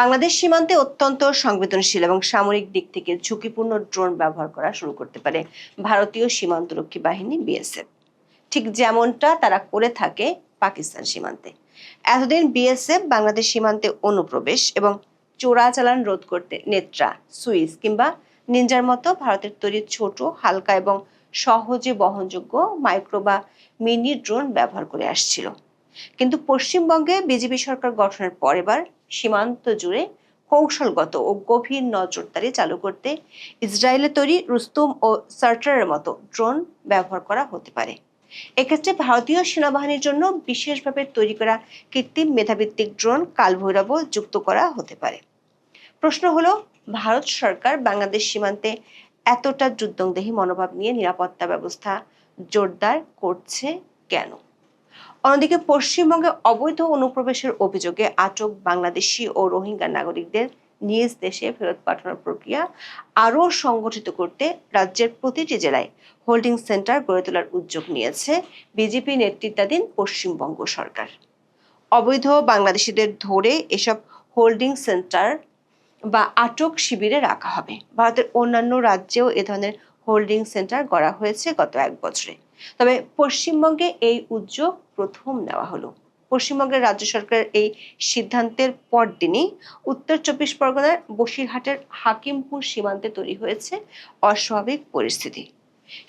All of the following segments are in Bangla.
বাংলাদেশ সীমান্তে অত্যন্ত সংবেদনশীল এবং সামরিক দিক থেকে ঝুঁকিপূর্ণ ড্রোন ব্যবহার করা শুরু করতে পারে ভারতীয় সীমান্তরক্ষী বাহিনী বিএসএফ, ঠিক যেমনটা তারা করে থাকে পাকিস্তান সীমান্তে। এতদিন বিএসএফ বাংলাদেশ সীমান্তে অনুপ্রবেশ এবং চোরাচালান রোধ করতে নেত্রা, সুইস কিংবা নিনজার মতো ভারতের তৈরি ছোট, হালকা এবং সহজে বহনযোগ্য মাইক্রো বা মিনি ড্রোন ব্যবহার করে আসছিল। কিন্তু পশ্চিমবঙ্গে বিজেপি সরকার গঠনের পর এবার সীমান্ত জুড়ে কৌশলগত ও গভীর নজরদারি চালু করতে ইসরায়েলের তৈরি রুস্তুম ও সার্টারের মতো ড্রোন ব্যবহার করা হতে পারে। এক্ষেত্রে ভারতীয় সেনাবাহিনীর জন্য বিশেষভাবে তৈরি করা কৃত্রিম মেধাভিত্তিক ড্রোন কালভৈরবও যুক্ত করা হতে পারে। প্রশ্ন হলো, ভারত সরকার বাংলাদেশ সীমান্তে এতটা যুদ্ধংদেহী মনোভাব নিয়ে নিরাপত্তা ব্যবস্থা জোরদার করছে কেন? অন্যদিকে পশ্চিমবঙ্গে অবৈধ অনুপ্রবেশের অভিযোগে আটক বাংলাদেশি ও রোহিঙ্গা নাগরিকদের নিজ দেশে ফেরত পাঠানোর প্রক্রিয়া আরও সংগঠিত করতে রাজ্যের প্রতিটি জেলায় হোল্ডিং সেন্টার গড়ে তোলার উদ্যোগ নিয়েছে বিজেপি নেতৃত্বাধীন পশ্চিমবঙ্গ সরকার। অবৈধ বাংলাদেশিদের ধরে এসব হোল্ডিং সেন্টার বা আটক শিবিরে রাখা হবে। ভারতের অন্যান্য রাজ্যেও এ ধরনের হোল্ডিং সেন্টার গড়া হয়েছে গত এক বছরে, তবে পশ্চিমবঙ্গে এই উদ্যোগ প্রথম নেওয়া হলো। পশ্চিমবঙ্গের রাজ্য সরকারের এই সিদ্ধান্তের পরদিনই উত্তর ২৪ পরগনার বসিরহাটের হাকিমপুর সীমান্তে তৈরি হয়েছে অস্বাভাবিক পরিস্থিতি।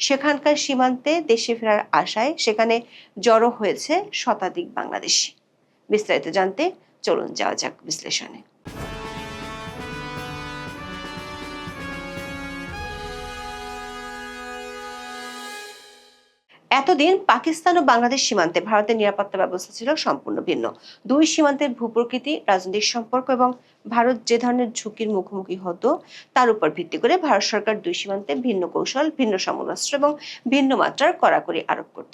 সেখানকার সীমান্তে দেশে ফেরার আশায় সেখানে জড়ো হয়েছে শতাধিক বাংলাদেশি। বিস্তারিত জানতে চলুন যাওয়া যাক বিশ্লেষণে। এতদিন পাকিস্তান ও বাংলাদেশ সীমান্তে ভারতের নিরাপত্তা ব্যবস্থা ছিল সম্পূর্ণ ভিন্ন। দুই সীমান্তের ভূপ্রকৃতি, রাজনৈতিক সম্পর্ক এবং ভারত যে ধরনের ঝুঁকির মুখোমুখি হতো তার উপর ভিত্তি করে ভারত সরকার দুই সীমান্তে ভিন্ন কৌশল, ভিন্ন সমরাস্ত্র এবং ভিন্ন মাত্রার কড়াকড়ি আরোপ করত।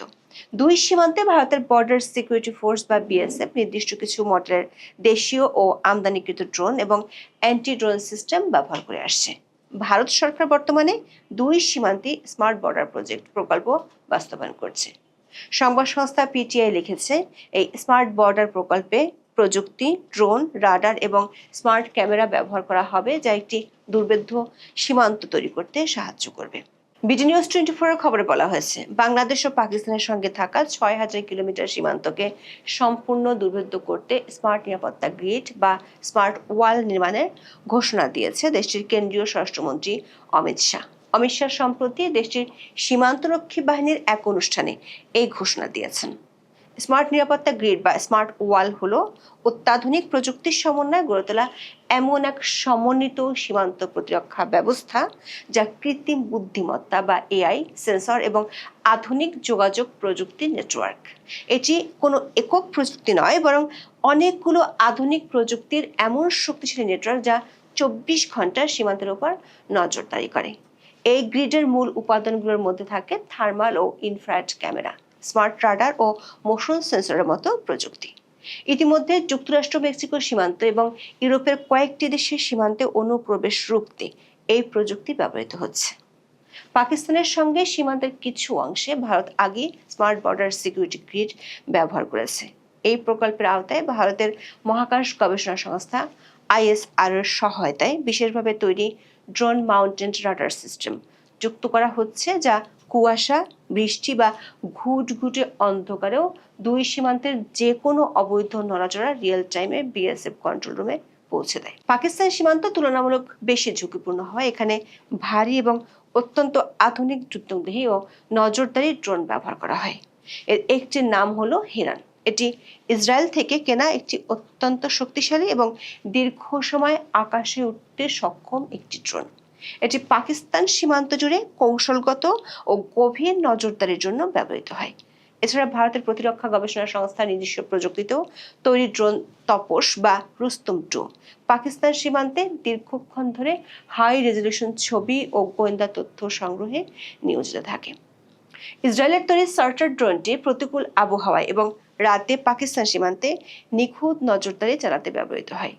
দুই সীমান্তে ভারতের বর্ডার সিকিউরিটি ফোর্স বা বিএসএফ নির্দিষ্ট কিছু মডেলের দেশীয় ও আমদানিকৃত ড্রোন এবং অ্যান্টি ড্রোন সিস্টেম ব্যবহার করে আসছে। ভারত সরকার বর্তমানে দুই সীমান্তে স্মার্ট বর্ডার প্রকল্প বাস্তবায়ন করছে। সংবাদ সংস্থা পিটিআই লিখেছে, এই স্মার্ট বর্ডার প্রকল্পে প্রযুক্তি, ড্রোন, রাডার এবং স্মার্ট ক্যামেরা ব্যবহার করা হবে, যা একটি দুর্ভেদ্য সীমান্ত তৈরি করতে সাহায্য করবে। বিডি নিউজ 24 এর খবরে বলা হয়েছে, বাংলাদেশ ও পাকিস্তানের সঙ্গে থাকা ৬,০০০ কিলোমিটার সীমান্তকে সম্পূর্ণ দুর্ভেদ্য করতে স্মার্ট নিরাপত্তা গ্রিড বা স্মার্ট ওয়াল নির্মাণের ঘোষণা দিয়েছে দেশটির কেন্দ্রীয় স্বরাষ্ট্রমন্ত্রী অমিত শাহ। অমিত শাহ সম্প্রতি দেশটির সীমান্তরক্ষী বাহিনীর এক অনুষ্ঠানে এই ঘোষণা দিয়েছেন। স্মার্ট নিরাপত্তা গ্রিড বা স্মার্ট ওয়াল হলো অত্যাধুনিক প্রযুক্তির সমন্বয়ে গড়ে তোলা এমন এক সমন্বিত সীমান্ত প্রতিরক্ষা ব্যবস্থা যা কৃত্রিম বুদ্ধিমত্তা বা এআই, সেন্সর এবং আধুনিক যোগাযোগ প্রযুক্তির নেটওয়ার্ক। এটি কোনো একক প্রযুক্তি নয়, বরং অনেকগুলো আধুনিক প্রযুক্তির এমন শক্তিশালী নেটওয়ার্ক যা ২৪ ঘন্টা সীমান্তের উপর নজরদারি করে। এই গ্রিডের মূল উপাদানগুলোর মধ্যে থাকে থার্মাল ও ইনফ্রারেড ক্যামেরা, স্মার্ট রাডার ও মোশন সেন্সরের মতো প্রযুক্তি। ইতিমধ্যে যুক্তরাষ্ট্র, মেক্সিকো সীমান্ত এবং ইউরোপের কয়েকটি দেশের সীমান্তে অনুপ্রবেশ রুখতে এই প্রযুক্তি ব্যবহৃত হচ্ছে। পাকিস্তানের সঙ্গে সীমান্তের কিছু অংশে ভারত আগে স্মার্ট বর্ডার সিকিউরিটি গ্রিড ব্যবহার করেছে। এই প্রকল্পের আওতায় ভারতের মহাকাশ গবেষণা সংস্থা আইএসআর এর সহায়তায় বিশেষভাবে তৈরি ড্রোন মাউন্টেড রাডার সিস্টেম যুক্ত করা হচ্ছে, যা কুয়াশা, বৃষ্টি বা ঘুটঘুটে অন্ধকারেও দুই সীমান্তের যে কোনো অবৈধ নড়াচড়া রিয়েল টাইমে বিএসএফ কন্ট্রোল রুমে পৌঁছে দেয়। পাকিস্তান সীমান্ত তুলনামূলক বেশি ঝুঁকিপূর্ণ হয়। এখানে ভারী এবং অত্যন্ত আধুনিক যুদ্ধংদেহী ও নজরদারি ড্রোন ব্যবহার করা হয়। এর একটির নাম হলো হিরান। এটি ইসরায়েল থেকে কেনা একটি অত্যন্ত শক্তিশালী এবং দীর্ঘ সময় আকাশে উঠতে সক্ষম একটি ড্রোন। এটি পাকিস্তান সীমান্ত জুড়ে কৌশলগত ও গভীর নজরদারির জন্য ব্যবহৃত হয়। এছাড়া ভারতের প্রতিরক্ষা গবেষণা সংস্থার নিজস্ব প্রযুক্তিতেও তৈরি ড্রোন তপস বা রুস্তম 2 পাকিস্তান সীমান্তে দীর্ঘক্ষণ ধরে হাই রেজলিউশন ছবি ও গোয়েন্দা তথ্য সংগ্রহে নিয়োজিত থাকে। ইসরায়েলের তৈরি সার্টার ড্রোনটি প্রতিকূল আবহাওয়ায় এবং রাতে পাকিস্তান সীমান্তে নিখুঁত নজরদারি চালাতে ব্যবহৃত হয়।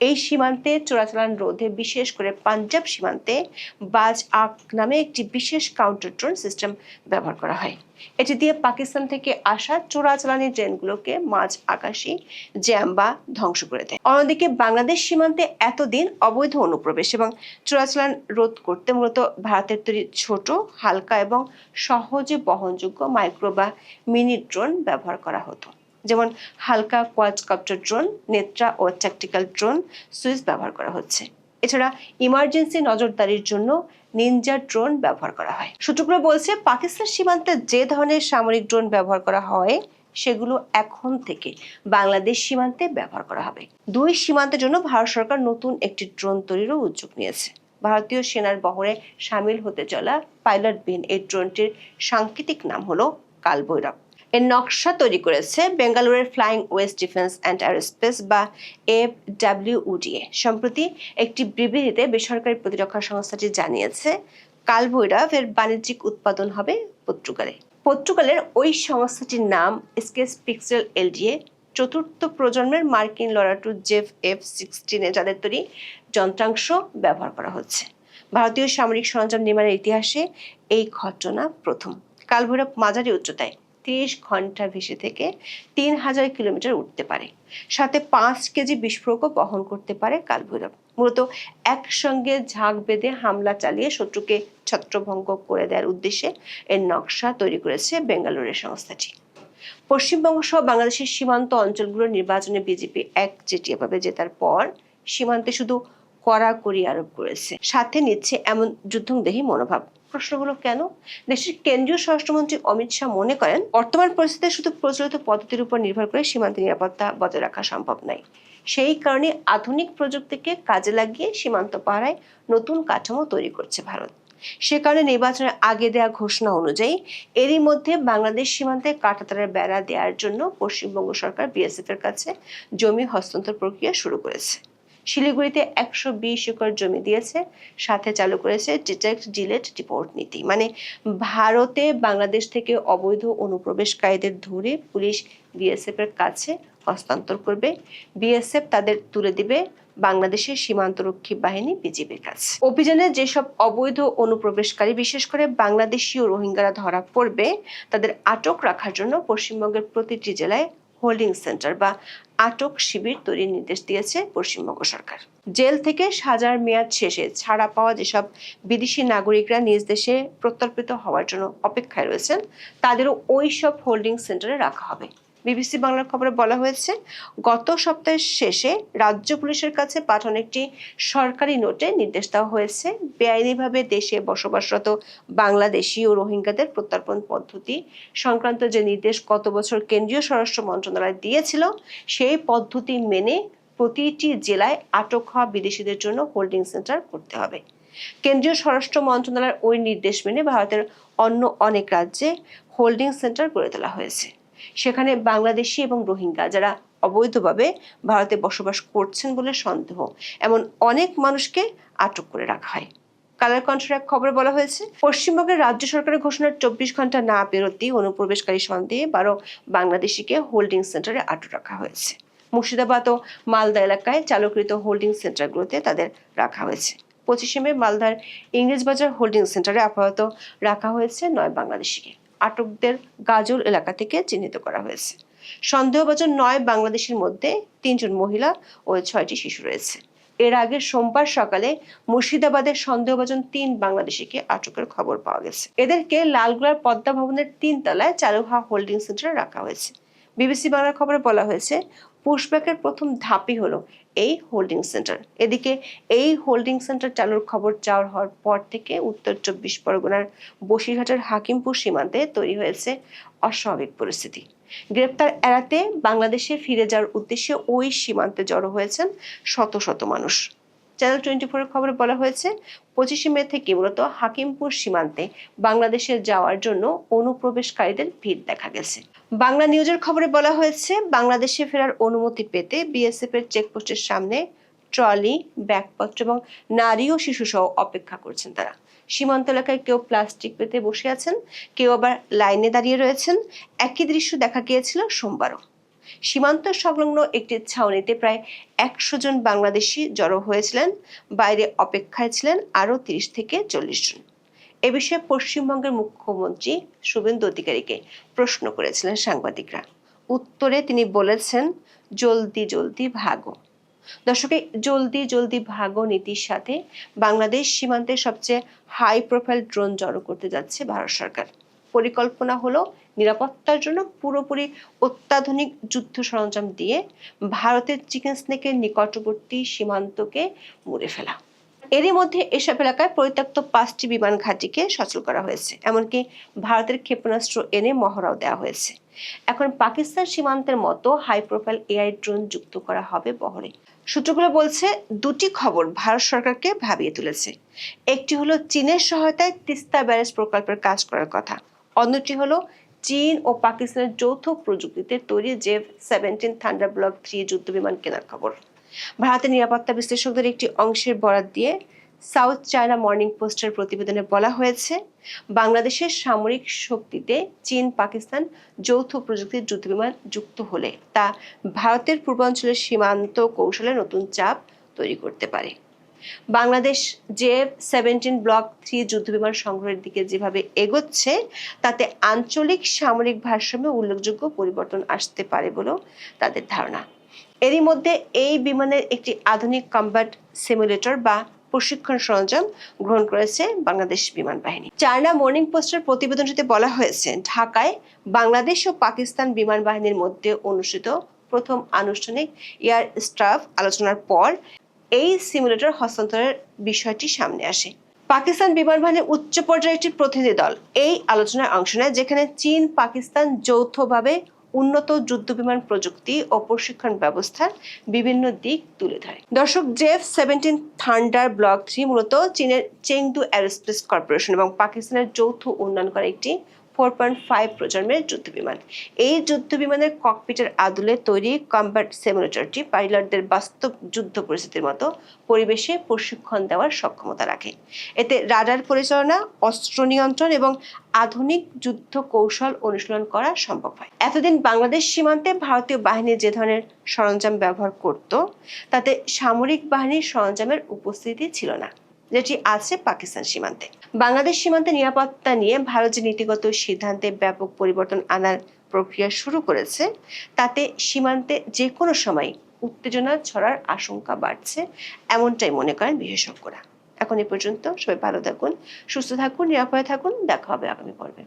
এই সীমান্তে চোরাচালান রোধে বিশেষ করে পাঞ্জাব সীমান্তে বাজ আক নামে একটি বিশেষ কাউন্টার ড্রোন সিস্টেম ব্যবহার করা হয়। এটি দিয়ে পাকিস্তান থেকে আসা চোরাচালানি ট্রেনগুলোকে মাঝ আকাশে জ্যাম বা ধ্বংস করে দেয়। অন্যদিকে বাংলাদেশ সীমান্তে এতদিন অবৈধ অনুপ্রবেশ এবং চোরাচালান রোধ করতে মূলত ভারতের তৈরি ছোট, হালকা এবং সহজে বহনযোগ্য মাইক্রো বা মিনি ড্রোন ব্যবহার করা হতো। যেমন হালকা কোয়াডকপ্টার ড্রোন, নেত্রা ও ট্যাকটিক্যাল ড্রোন সুইচ ব্যবহার করা হচ্ছে। এছাড়া ইমার্জেন্সি নজরদারির জন্য নিনজা ড্রোন ব্যবহার করা হয়। সূত্রগুলো বলছে, পাকিস্তান সীমান্তে যে ধরনের সামরিক ড্রোন ব্যবহার করা হয় সেগুলো এখন থেকে বাংলাদেশ সীমান্তে ব্যবহার করা হবে। দুই সীমান্তের জন্য ভারত সরকার নতুন একটি ড্রোন তৈরিরও উদ্যোগ নিয়েছে। ভারতীয় সেনার বহরে সামিল হতে চলা পাইলটবিহীন এই ড্রোনটির সাংকেতিক নাম হলো কালভৈরব। এর নকশা তৈরি করেছে বেঙ্গালুরুর flying West defence and aerospace বা FWODA। সম্প্রতি একটি বিবৃতিতে বেসরকারি প্রতিরক্ষা সংস্থাটি জানিয়েছে, কালভৈরব এর বাণিজ্যিক উৎপাদন হবে পর্তুগালে। পর্তুগালের ওই সংস্থাটির নাম স্কেচ পিক্সেল LDA। চতুর্থ প্রজন্মের মার্কিন লড়াকু জেফ F-16 যাদের তৈরি যন্ত্রাংশ ব্যবহার করা হচ্ছে। ভারতীয় সামরিক সরঞ্জাম নির্মাণের ইতিহাসে এই ঘটনা প্রথম। কালভৈরব মাঝারি উচ্চতায় 30 ঘন্টা ভেসে থেকে 3000 কিলোমিটার উঠতে পারে। সাথে 5 কেজি বিস্ফোরকও বহন করতে পারে কালভৈরব। মূলত একসঙ্গে ঝাঁক বেঁধে হামলা চালিয়ে শত্রুকে ছত্রভঙ্গ করে দেওয়ার উদ্দেশ্যে এর নকশা তৈরি করেছে বেঙ্গালুরুর সংস্থাটি। পশ্চিমবঙ্গ সহ বাংলাদেশের সীমান্ত অঞ্চলগুলোর নির্বাচনে বিজেপি একচেটিয়াভাবে জেতার পর সীমান্তে শুধু কড়াকড়ি আরোপ করেছে, সাথে নিচ্ছে এমন যুদ্ধংদেহী মনোভাব। প্রশ্নগুলো কেন? দেশের কেন্দ্রীয় স্বরাষ্ট্রমন্ত্রী অমিত শাহ মনে করেন, বর্তমান পরিস্থিতিতে শুধু প্রচলিত পদ্ধতির উপর নির্ভর করে সীমান্তে নিরাপত্তা বজায় রাখা সম্ভব নয়। সেই কারণে আধুনিক প্রযুক্তিকে কাজে লাগিয়ে সীমান্ত পাহারায় নতুন কাঠামো তৈরি করছে ভারত। সে কারণে নির্বাচনের আগে দেওয়া ঘোষণা অনুযায়ী এরই মধ্যে বাংলাদেশ সীমান্তে কাঁটাতারের বেড়া দেওয়ার জন্য পশ্চিমবঙ্গ সরকার BSF এর কাছে জমি হস্তান্তর প্রক্রিয়া শুরু করেছে। শিলিগুড়িতে 120 একর জমি দিয়েছে, সাথে চালু করেছে ডিটেক্ট ডিলেট ডিপোর্ট নীতি। মানে ভারতে বাংলাদেশ থেকে অবৈধ অনুপ্রবেশকারীদের ধরে পুলিশ BSF এর কাছে হস্তান্তর করবে, BSF তাদের তুলে দিবে বাংলাদেশের সীমান্তরক্ষী বাহিনী BGBর কাছে। অভিযানে যেসব অবৈধ অনুপ্রবেশকারী বিশেষ করে বাংলাদেশি ও রোহিঙ্গারা ধরা পড়বে তাদের আটক রাখার জন্য পশ্চিমবঙ্গের প্রতিটি জেলায় হোল্ডিং সেন্টার বা আটক শিবির তৈরির নির্দেশ দিয়েছে পশ্চিমবঙ্গ সরকার। জেল থেকে সাজার মেয়াদ শেষে ছাড়া পাওয়া যেসব বিদেশি নাগরিকরা নিজ দেশে প্রত্যর্পিত হওয়ার জন্য অপেক্ষায় রয়েছেন তাদেরও ওই সব হোল্ডিং সেন্টারে রাখা হবে। BBC বাংলার খবরে বলা হয়েছে, গত সপ্তাহের শেষে রাজ্য পুলিশের কাছে পাঠানো একটি সরকারি নোটে নির্দেশ দেওয়া হয়েছে, বেআইনিভাবে দেশে বসবাসরত বাংলাদেশি ও রোহিঙ্গাদের প্রত্যর্পণ পদ্ধতি সংক্রান্ত যে নির্দেশ গত বছর কেন্দ্রীয় স্বরাষ্ট্র মন্ত্রণালয় দিয়েছিল সেই পদ্ধতি মেনে প্রতিটি জেলায় আটক হওয়া বিদেশিদের জন্য হোল্ডিং সেন্টার করতে হবে। কেন্দ্রীয় স্বরাষ্ট্র মন্ত্রণালয়ের ওই নির্দেশ মেনে ভারতের অন্য অনেক রাজ্যে হোল্ডিং সেন্টার গড়ে তোলা হয়েছে। সেখানে বাংলাদেশি এবং রোহিঙ্গা যারা অবৈধভাবে ভারতে বসবাস করছেন বলে সন্দেহ এমন অনেক মানুষকে আটক করে রাখা হয়। কালার কণ্ঠের এক খবরে বলা হয়েছে, পশ্চিমবঙ্গের রাজ্য সরকারের ঘোষণার 24 ঘন্টা না পেরোতেই অনুপ্রবেশকারী সন্দেহে 12 বাংলাদেশিকে হোল্ডিং সেন্টারে আটক রাখা হয়েছে। মুর্শিদাবাদ ও মালদা এলাকায় চালুকৃত হোল্ডিং সেন্টারগুলোতে তাদের রাখা হয়েছে। 25 মে মালদার ইংরেজবাজার হোল্ডিং সেন্টারে আপাতত রাখা হয়েছে 9 বাংলাদেশিকে। আটকদের গাজল এলাকা থেকে চিহ্নিত করা হয়েছে। সন্দেহভাজন 9 বাংলাদেশের মধ্যে 3 জন মহিলা ও 6টি শিশু রয়েছে। এর আগে সোমবার সকালে মুর্শিদাবাদের সন্দেহভাজন 3 বাংলাদেশিকে আটকের খবর পাওয়া গেছে। এদেরকে লালগোলার পদ্মা ভবনের 3 তলায় চালু হওয়া হোল্ডিং সেন্টারে রাখা হয়েছে। BBC বাংলার খবরে বলা হয়েছে, পুশব্যাকের প্রথম ধাপই হলো এই হোল্ডিং সেন্টার। এদিকে এই হোল্ডিং সেন্টার চালুর খবর চাওয়া হওয়ার পর থেকে উত্তর 24 পরগনার বসিরহাটের হাকিমপুর সীমান্তে তৈরি হয়েছে অস্বাভাবিক পরিস্থিতি। গ্রেপ্তার এড়াতে বাংলাদেশে ফিরে যাওয়ার উদ্দেশ্যে ওই সীমান্তে জড়ো হয়েছেন শত শত মানুষ। চ্যানেল 24 এর খবরে বলা হয়েছে, 25 মে থেকে মূলত হাকিমপুর সীমান্তে বাংলাদেশে যাওয়ার জন্য অনুপ্রবেশকারীদের ভিড় দেখা গেছে। বাংলা নিউজের খবরে বলা হয়েছে, বাংলাদেশে ফেরার অনুমতি পেতে BSF এর চেকপোস্টের সামনে ট্রলি, ব্যাগপত্র এবং নারী ও শিশু সহ অপেক্ষা করছেন তারা। সীমান্ত এলাকায় কেউ প্লাস্টিক পেতে বসে আছেন, কেউ আবার লাইনে দাঁড়িয়ে রয়েছেন। একই দৃশ্য দেখা গিয়েছিল সোমবারও। সীমান্ত সংলগ্ন একটি ছাউনিতে প্রায় 100 জন বাংলাদেশি জড়ো হয়েছিলেন। বাইরে অপেক্ষায় ছিলেন আরও 30 থেকে 40 জন। এ বিষয়ে পশ্চিমবঙ্গের মুখ্যমন্ত্রী শুভেন্দু অধিকারীকে প্রশ্ন করেছিলেন সাংবাদিকরা। উত্তরে তিনি বলেছেন, জলদি জলদি ভাগো। দর্শকে, জলদি জলদি ভাগো নীতির সাথে বাংলাদেশ সীমান্তে সবচেয়ে হাই প্রোফাইল ড্রোন জড়ো করতে যাচ্ছে ভারত সরকার। পরিকল্পনা হলো নিরাপত্তার জন্য পুরোপুরি অত্যাধুনিক যুদ্ধ সরঞ্জাম দিয়ে ভারতের চিকেন স্নেকের নিকটবর্তী সীমান্তকে মুড়ে ফেলা। এরই মধ্যে এসব এলাকায় পরিত্যক্ত 5টি বিমান ঘাঁটিকে সচল করা হয়েছে। এমনকি ভারতের ক্ষেপণাস্ত্র এনে মহড়াও দেওয়া হয়েছে। এখন পাকিস্তান সীমান্তের মতো হাই প্রোফাইল এআই ড্রোন যুক্ত করা হবে বহরে। সূত্রগুলো বলছে, দুটি খবর ভারত সরকারকে ভাবিয়ে তুলেছে। একটি হলো চীনের সহায়তায় তিস্তা ব্যারেজ প্রকল্পের কাজ করার কথা, অন্যটি হলো চীন ও পাকিস্তানের যৌথ প্রযুক্তিতে তৈরি জেভ-17 থান্ডার ব্লক 3 যুদ্ধ বিমান কেনার খবর। ভারতের নিরাপত্তা বিশ্লেষকদের একটি অংশের বরাত দিয়ে সাউথ চায়না মর্নিং পোস্টের প্রতিবেদনে বলা হয়েছে, বাংলাদেশের সামরিক শক্তিতে চীন পাকিস্তান যৌথ প্রযুক্তির যুদ্ধবিমান যুক্ত হলে তা ভারতের পূর্বাঞ্চলের সীমান্ত কৌশলে নতুন চাপ তৈরি করতে পারে। বাংলাদেশ জেভ-17 ব্লক 3 যুদ্ধবিমান সংগ্রহের দিকে যেভাবে এগোচ্ছে, তাতে আঞ্চলিক সামরিক ভারসাম্যে উল্লেখযোগ্য পরিবর্তন আসতে পারে বলেও তাদের ধারণা। এরই মধ্যে এই বিমানের একটি আধুনিক কম্ব্যাট সিমুলেটর বা প্রশিক্ষণ সরঞ্জাম গ্রহণ করেছে বাংলাদেশ বিমান বাহিনী। চায়না মর্নিং পোস্টের প্রতিবেদনটিতে বলা হয়েছে, ঢাকায় বাংলাদেশ ও পাকিস্তান বিমান বাহিনীর মধ্যে অনুষ্ঠিত প্রথম আনুষ্ঠানিক এয়ার স্টাফ আলোচনার পর এই সিমুলেটর হস্তান্তরের বিষয়টি সামনে আসে। পাকিস্তান বিমান বাহিনীর উচ্চ পর্যায়ের একটি প্রতিনিধি দল এই আলোচনায় অংশ নেয়, যেখানে চীন পাকিস্তান যৌথভাবে উন্নত যুদ্ধবিমান প্রযুক্তি ও প্রশিক্ষণ ব্যবস্থার বিভিন্ন দিক তুলে ধরে। দর্শক, জেভ-17 থান্ডার ব্লক 3 মূলত চীনের চেংদু এরোস্পেস কর্পোরেশন এবং পাকিস্তানের যৌথ উন্নয়ন করা একটি 4.5 প্রজন্মের যুদ্ধবিমান। এই যুদ্ধবিমানের ককপিটের আদলে তৈরি কম্ব্যাট সিমুলেটরটি পাইলটদের বাস্তব যুদ্ধ পরিস্থিতির মতো পরিবেশে প্রশিক্ষণ দেওয়ার সক্ষমতা রাখে। এতে রাডার পরিচালনা, অস্ত্র নিয়ন্ত্রণ এবং আধুনিক যুদ্ধ কৌশল অনুশীলন করা সম্ভব হয়। এতদিন বাংলাদেশ সীমান্তে ভারতীয় বাহিনী যে ধরনের সরঞ্জাম ব্যবহার করত, তাতে সামরিক বাহিনীর সরঞ্জামের উপস্থিতি ছিল না, যেটি আছে পাকিস্তান সীমান্তে। বাংলাদেশ সীমান্তে নিরাপত্তা নিয়ে ভারত যে নীতিগত সিদ্ধান্তে ব্যাপক পরিবর্তন আনার প্রক্রিয়া শুরু করেছে, তাতে সীমান্তে যে কোনো সময় উত্তেজনা ছড়ার আশঙ্কা বাড়ছে, এমনটাই মনে করেন বিশেষজ্ঞরা। এখন এ পর্যন্ত। সবাই ভালো থাকুন, সুস্থ থাকুন, নিরাপদে থাকুন। দেখা হবে আগামী পর্বে।